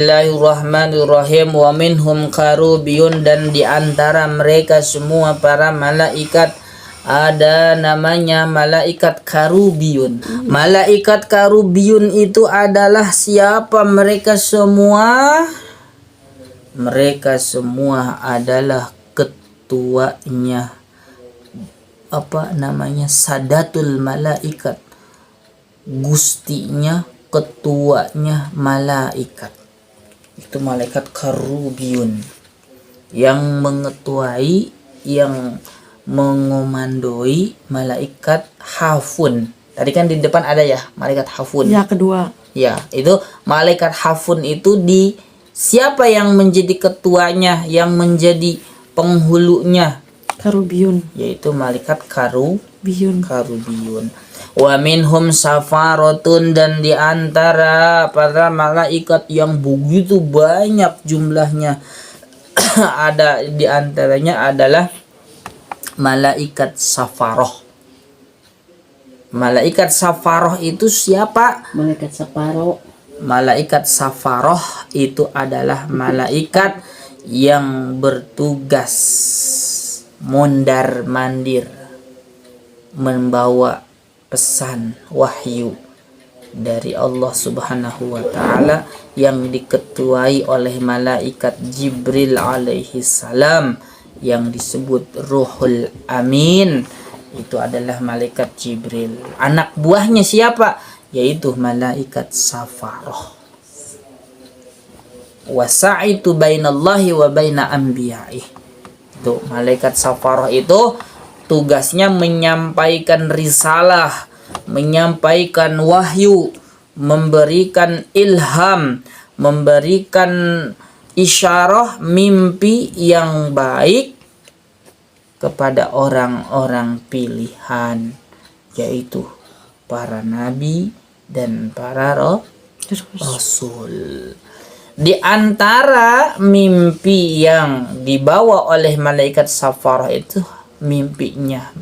Bismillahirrahmanirrahim. Wa minhum karubiyun, dan diantara mereka semua para malaikat ada namanya malaikat karubiyun. Malaikat karubiyun itu adalah siapa mereka semua? Mereka semua adalah ketuanya, Sadatul malaikat, gustinya, ketuanya malaikat. Itu malaikat karubiyun yang mengetuai, yang mengomandoi malaikat hafun. Tadi kan di depan ada ya malaikat hafun. Ya, kedua. Ya, itu malaikat hafun itu siapa yang menjadi ketuanya, yang menjadi penghulunya? Karubiyun. Yaitu malaikat karubiyun. Wa minhum safaratun, dan diantara para malaikat yang begitu banyak jumlahnya ada diantaranya adalah malaikat safaroh. Malaikat safaroh itu siapa? Malaikat safaroh itu adalah malaikat yang bertugas mondar mandir membawa pesan wahyu dari Allah Subhanahu wa taala, yang diketuai oleh malaikat Jibril alaihi salam yang disebut Ruhul Amin. Itu adalah malaikat Jibril. Anak buahnya siapa? Yaitu malaikat Safaroh. Wasaitu bainallahi wa baina anbiyaih. Itu malaikat Safaroh itu tugasnya menyampaikan risalah, menyampaikan wahyu, memberikan ilham, memberikan isyarah mimpi yang baik kepada orang-orang pilihan, yaitu para nabi dan para rasul. Di antara mimpi yang dibawa oleh malaikat Safarah itu mimpinya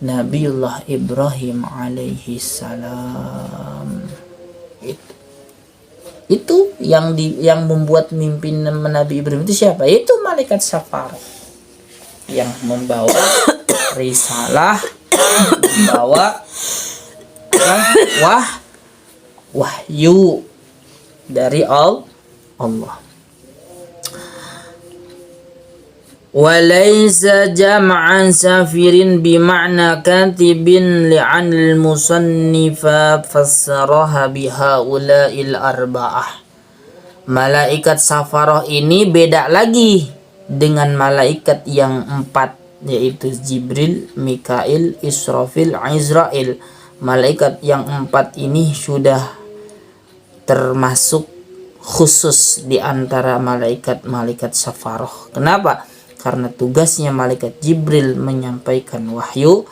Nabiullah Ibrahim alaihi salam. Itu yang membuat mimpi Nabi Ibrahim itu siapa? Itu malaikat Safarah yang membawa risalah, membawa wahyu dari Allah. Walaysa jam'an safirin bima'na katibin li'anil musannifa fassaraha bihaula'il arba'ah. Malaikat safarah ini beda lagi dengan malaikat yang 4, yaitu Jibril, Mikail, Israfil, Izrail. Malaikat yang 4 ini sudah termasuk khusus di antara malaikat safarah. Kenapa? Karena tugasnya malaikat Jibril menyampaikan wahyu,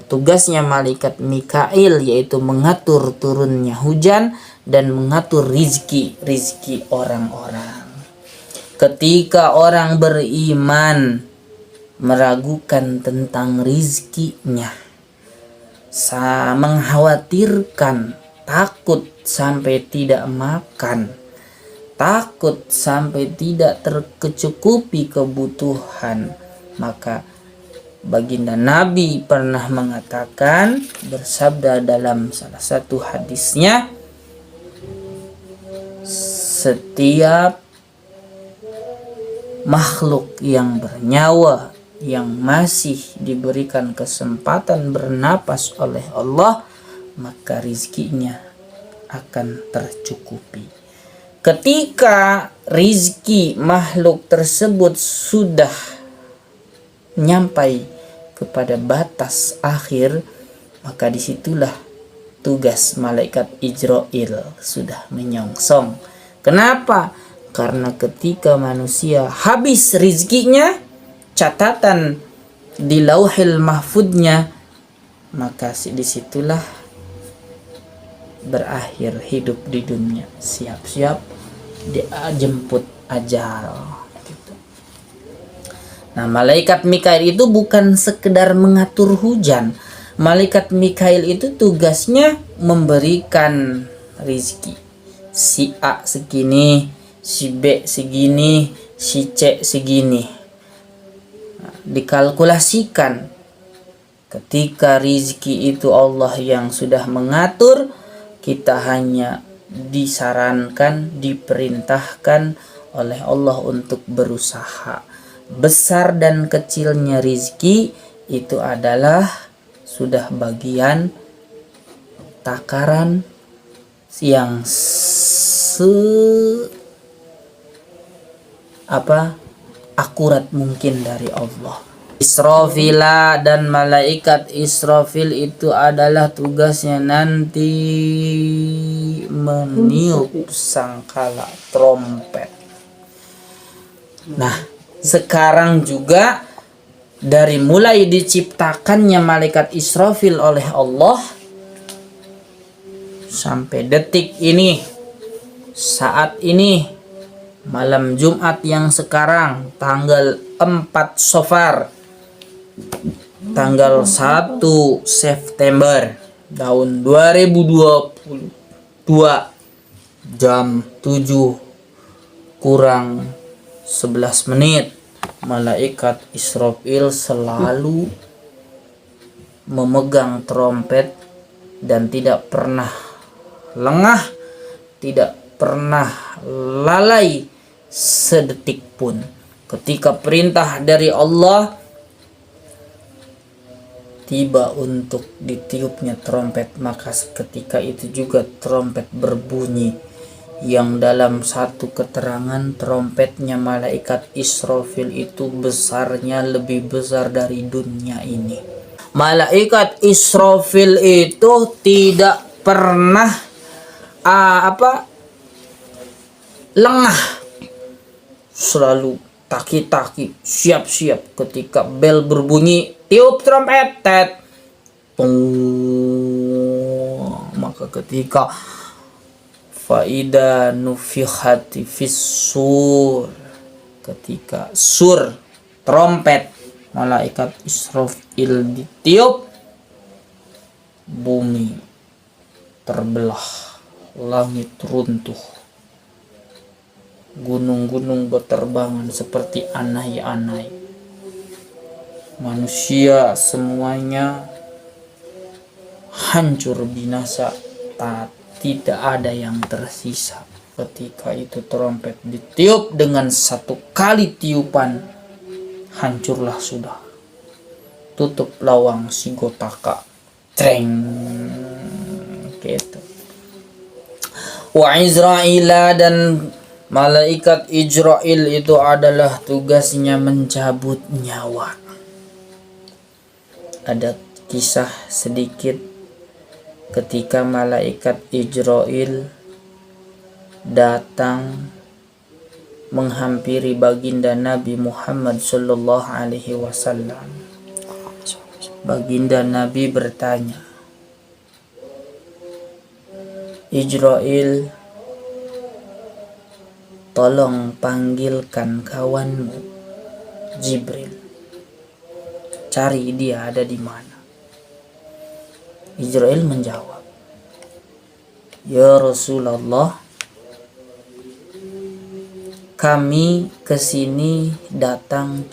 tugasnya malaikat Mikail yaitu mengatur turunnya hujan dan mengatur rizki orang-orang. Ketika orang beriman meragukan tentang rizkinya, mengkhawatirkan, takut sampai tidak makan, takut sampai tidak terkecukupi kebutuhan, maka baginda Nabi pernah mengatakan, bersabda dalam salah satu hadisnya, setiap makhluk yang bernyawa yang masih diberikan kesempatan bernapas oleh Allah, maka rizkinya akan tercukupi. Ketika rizki makhluk tersebut sudah nyampai kepada batas akhir, maka disitulah tugas malaikat Israil sudah menyongsong. Kenapa? Karena ketika manusia habis rizkinya, catatan di lauhil mahfudnya, maka disitulah berakhir hidup di dunia, siap-siap dijemput ajal gitu. Nah, malaikat Mikail itu bukan sekedar mengatur hujan. Malaikat Mikail itu tugasnya memberikan rizki. Si A segini, si B segini, si C segini. Nah, dikalkulasikan. Ketika rizki itu Allah yang sudah mengatur, kita hanya disarankan, diperintahkan oleh Allah untuk berusaha. Besar dan kecilnya rizki itu adalah sudah bagian takaran yang akurat mungkin dari Allah. Israfila dan malaikat Israfil itu adalah tugasnya nanti meniup sangkala trompet. Nah, sekarang juga dari mulai diciptakannya malaikat Israfil oleh Allah sampai detik ini, saat ini, malam Jumat yang sekarang tanggal 4 Safar, tanggal 1 September tahun 2022, jam 7 kurang 11 menit, malaikat Israfil selalu memegang trompet dan tidak pernah lengah, tidak pernah lalai sedetik pun. Ketika perintah dari Allah tiba untuk ditiupnya trompet, maka ketika itu juga trompet berbunyi, yang dalam satu keterangan trompetnya malaikat Israfil itu besarnya lebih besar dari dunia ini. Malaikat Israfil itu tidak pernah lengah, selalu taki-taki, siap-siap ketika bel berbunyi, tiup trompet, tet. Maka ketika faida nufikhati fis-sur, ketika sur trompet malaikat Israfil ditiup, bumi terbelah, langit runtuh, gunung-gunung berterbangan seperti anai-anai, manusia semuanya hancur binasa, tidak ada yang tersisa. Ketika itu trompet ditiup, dengan satu kali tiupan hancurlah sudah, tutup lawang si Gotaka, treng gitu. Wa Izraila, dan malaikat Ijrail itu adalah tugasnya mencabut nyawa. Ada kisah sedikit ketika malaikat Ijrail datang menghampiri baginda Nabi Muhammad sallallahu alaihi wasallam. Baginda Nabi bertanya, Ijrail, tolong panggilkan kawanmu Jibril, cari dia ada di mana. Ijrail menjawab, ya Rasulullah, kami kesini datang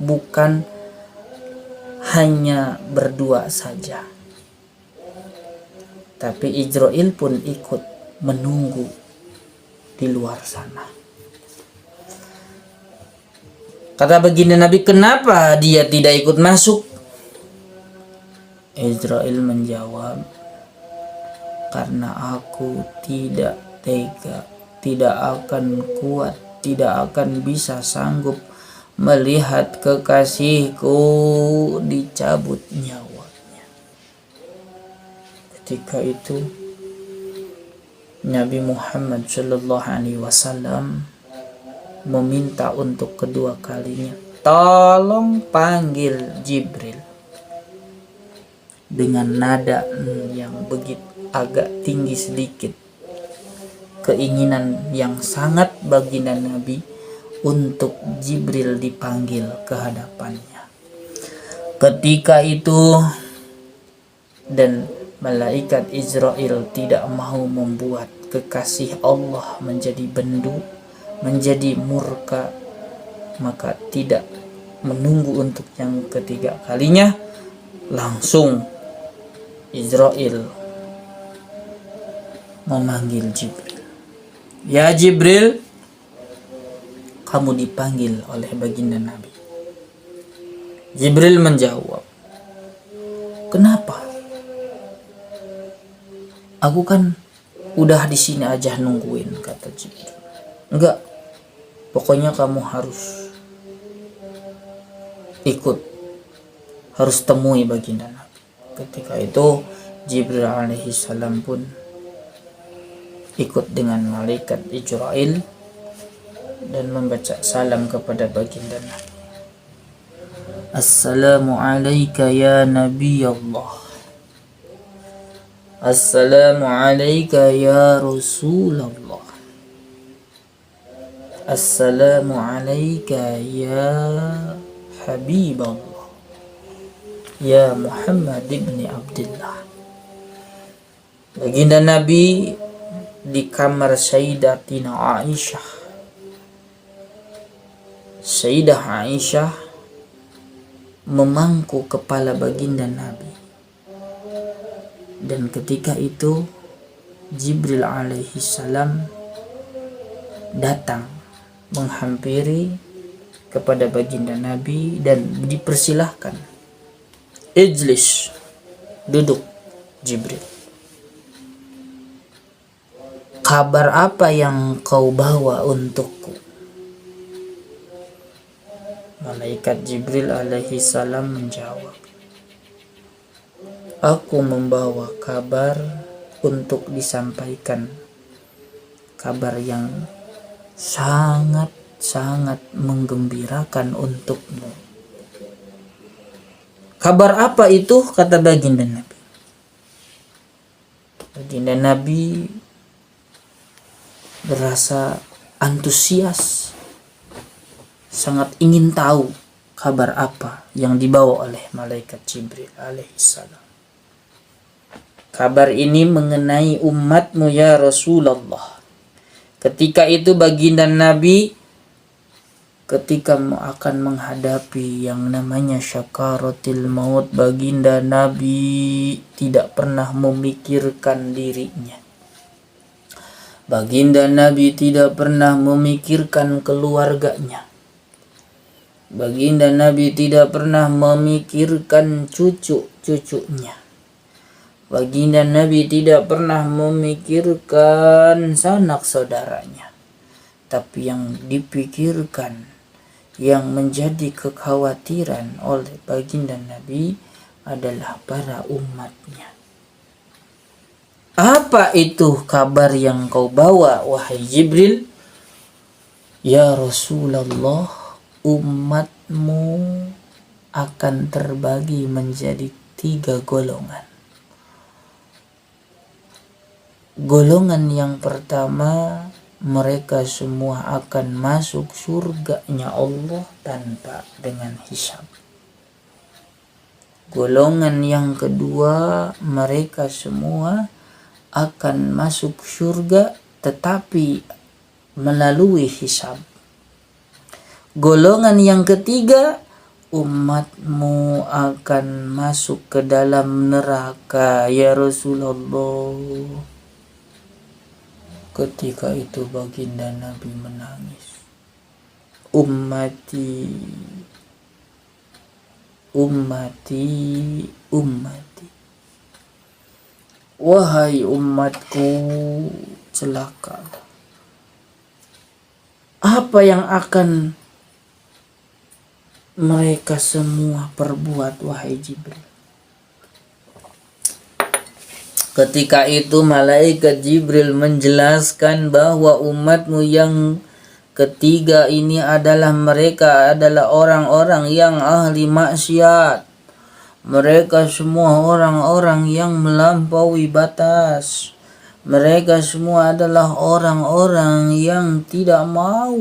bukan hanya berdua saja, tapi Ijrail pun ikut menunggu di luar sana. Kata baginda Nabi, kenapa dia tidak ikut masuk? Ijrail menjawab, karena aku tidak tega, tidak akan kuat, tidak akan bisa sanggup melihat kekasihku dicabut nyawanya. Ketika itu Nabi Muhammad sallallahu alaihi wasallam meminta untuk kedua kalinya, tolong panggil Jibril, dengan nada yang begitu agak tinggi sedikit. Keinginan yang sangat baginda Nabi untuk Jibril dipanggil ke hadapannya. Ketika itu, dan malaikat Israel tidak mau membuat kekasih Allah menjadi bendu, menjadi murka, maka tidak menunggu untuk yang ketiga kalinya, langsung Israel memanggil Jibril. Ya Jibril, kamu dipanggil oleh baginda Nabi. Jibril menjawab, kenapa? Aku kan udah di sini aja nungguin, kata Jibril. Enggak, pokoknya kamu harus ikut, harus temui baginda Nabi. Ketika itu Jibril alaihi salam pun ikut dengan malaikat Israel dan membaca salam kepada baginda Nabi. Assalamu alayka ya Nabi Allah. Assalamu alayka ya Rasulullah. Assalamu alayka ya Habiballah, ya Muhammad ibn Abdullah. Baginda Nabi di kamar Sayyidatina Aisyah. Sayyidah Aisyah memangku kepala baginda Nabi. Dan ketika itu Jibril alaihi salam datang menghampiri kepada baginda Nabi dan dipersilahkan, ijlis, duduk Jibril. Kabar apa yang kau bawa untukku? Malaikat Jibril alaihi salam menjawab, aku membawa kabar untuk disampaikan, kabar yang sangat menggembirakan untukmu. Kabar apa itu? Kata baginda Nabi. Baginda Nabi berasa antusias, sangat ingin tahu kabar apa yang dibawa oleh malaikat Jibril alaihissalam. Kabar ini mengenai umatmu ya Rasulullah. Ketika itu baginda Nabi ketika akan menghadapi yang namanya syakaratil maut, baginda Nabi tidak pernah memikirkan dirinya. Baginda Nabi tidak pernah memikirkan keluarganya. Baginda Nabi tidak pernah memikirkan cucu-cucunya. Baginda Nabi tidak pernah memikirkan sanak saudaranya. Tapi yang dipikirkan, yang menjadi kekhawatiran oleh baginda Nabi adalah para umatnya. Apa itu kabar yang kau bawa, wahai Jibril? Ya Rasulullah, umatmu akan terbagi menjadi 3 golongan. Golongan yang pertama, mereka semua akan masuk surganya Allah tanpa dengan hisab. Golongan yang kedua, mereka semua akan masuk surga tetapi melalui hisab. Golongan yang ketiga, umatmu akan masuk ke dalam neraka ya Rasulullah. Ketika itu baginda Nabi menangis. Ummati, ummati, ummati. Wahai umatku, celaka. Apa yang akan mereka semua perbuat, wahai Jibril? Ketika itu malaikat Jibril menjelaskan bahwa umatmu yang ketiga ini mereka adalah orang-orang yang ahli maksiat. Mereka semua orang-orang yang melampaui batas. Mereka semua adalah orang-orang yang tidak mau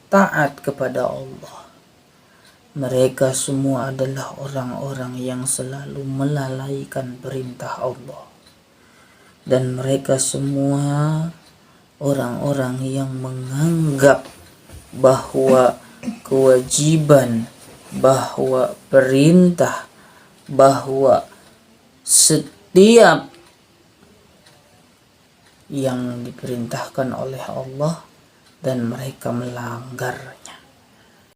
taat kepada Allah. Mereka semua adalah orang-orang yang selalu melalaikan perintah Allah. dan mereka semua orang-orang yang menganggap bahwa kewajiban, bahwa perintah, bahwa setiap yang diperintahkan oleh Allah dan mereka melanggarnya.